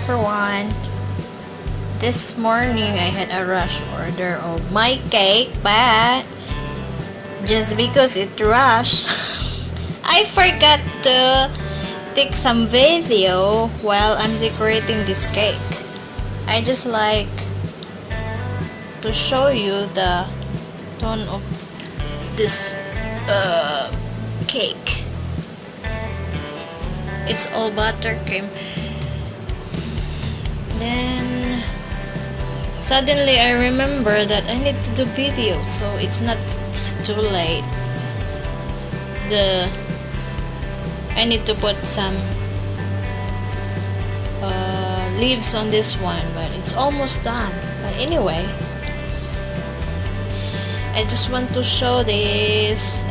everyone. This morning I had a rush order of my cake, but just because it rushed, I forgot to take some video while I'm decorating this cake. I just like to show you the tone of this cake. It's all buttercream. Then suddenly I remember that I need to do video, so it's not too late. I need to put some leaves on this one, but it's almost done. But anyway, I just want to show this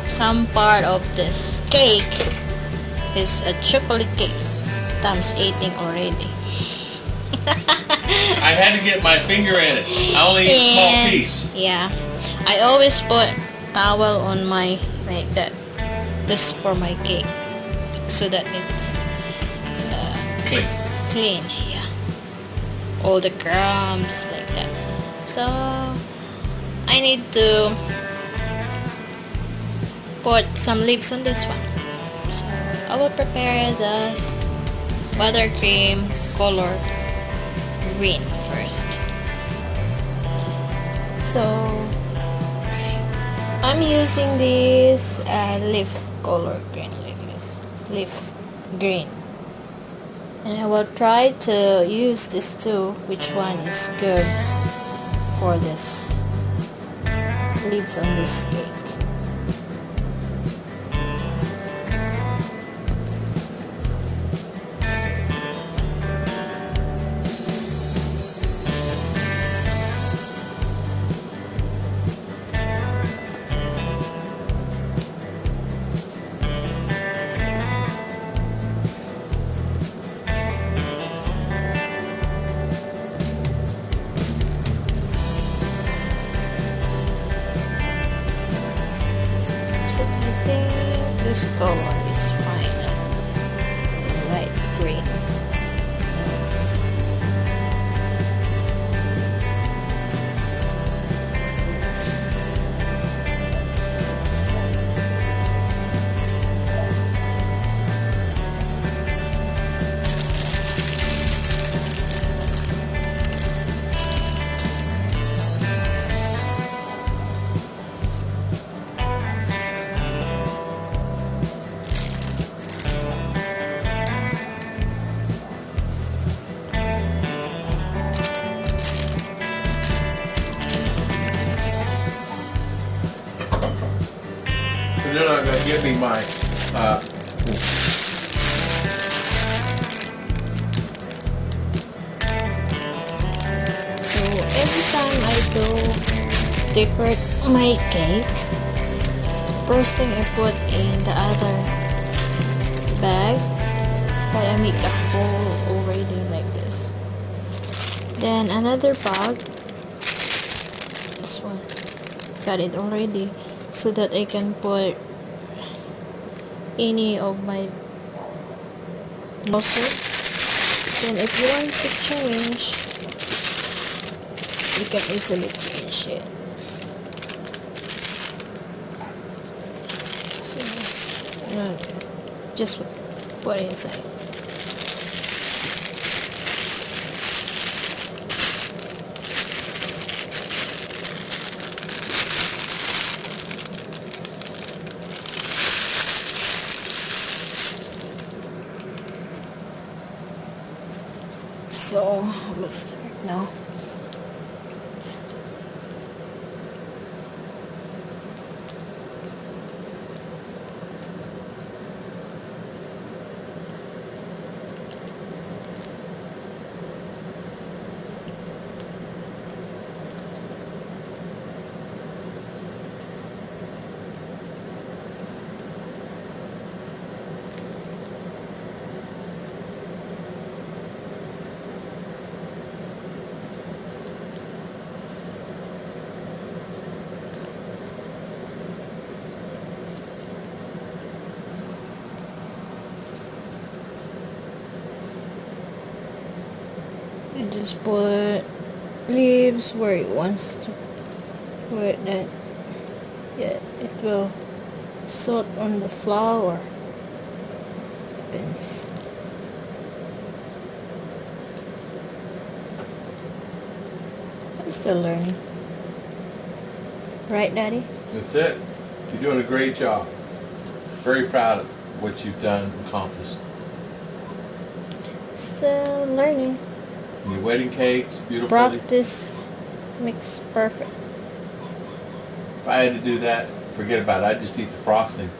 some part of this cake. It's a chocolate cake. Tom's eating already. I had to get my finger in it. I only eat a small piece. Yeah, I always put towel on my like that. This is for my cake, so that it's Clean. clean. Yeah, all the crumbs like that. So I need to put some leaves on this one. So I will prepare the buttercream color green first. So I'm using this leaf color green, like this leaf green, and I will try to use this too. Which one is good for this leaves on this cake? This color is fine, light green. They're not going to give me my So every time I do decorate my cake, first thing I put in the other bag, but I make a hole already like this. Then another bag, this one, got it already, so that I can put any of my nozzle. Then if you want to change, you can easily change it. So, just put it inside. So we'll start now. just put leaves where it wants to put that. Yeah, it will soak on the flower. Depends. I'm still learning. Right, Daddy? That's it. You're doing a great job. Very proud of what you've done and accomplished. Still learning. And your wedding cakes, beautifully. Practice makes perfect. If I had to do that, forget about it. I'd just eat the frosting.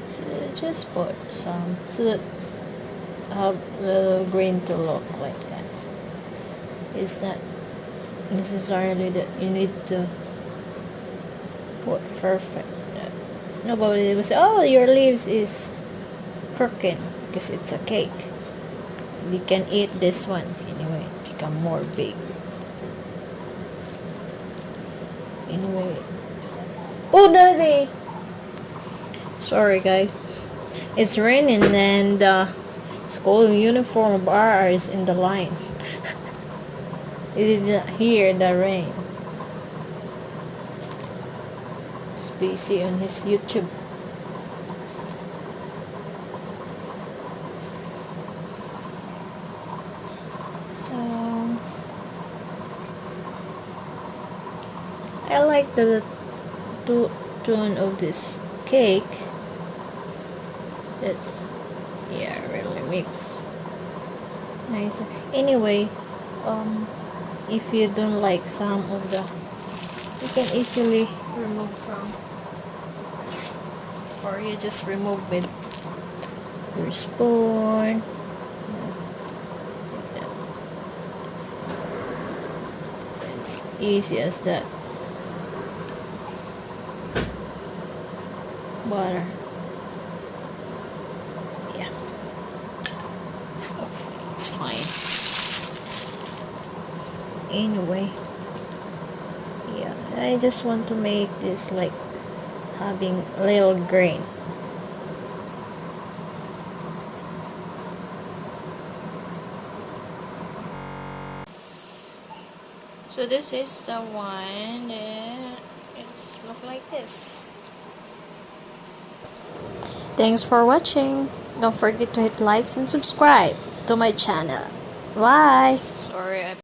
So just put some so that have the green to look like that. It's not necessarily that you need to put perfect. Nobody will say, "Oh, your leaves is crooked," because it's a cake. You can eat this one anyway. Become more big. Anyway. Oh, Daddy! Sorry, guys. It's raining and school uniform of ours in the line. You did not hear the rain. He's busy on his YouTube. So I like the tone of this cake. It's really makes nicer. Anyway, if you don't like some of the, you can easily remove from, or you just remove with your spoon. It's easy as that. Butter. Yeah. It's fine. Anyway. Yeah. I just want to make this like having little grain. So this is the one that it's look like this. Thanks for watching. Don't forget to hit likes and subscribe to my channel. Bye. Sorry,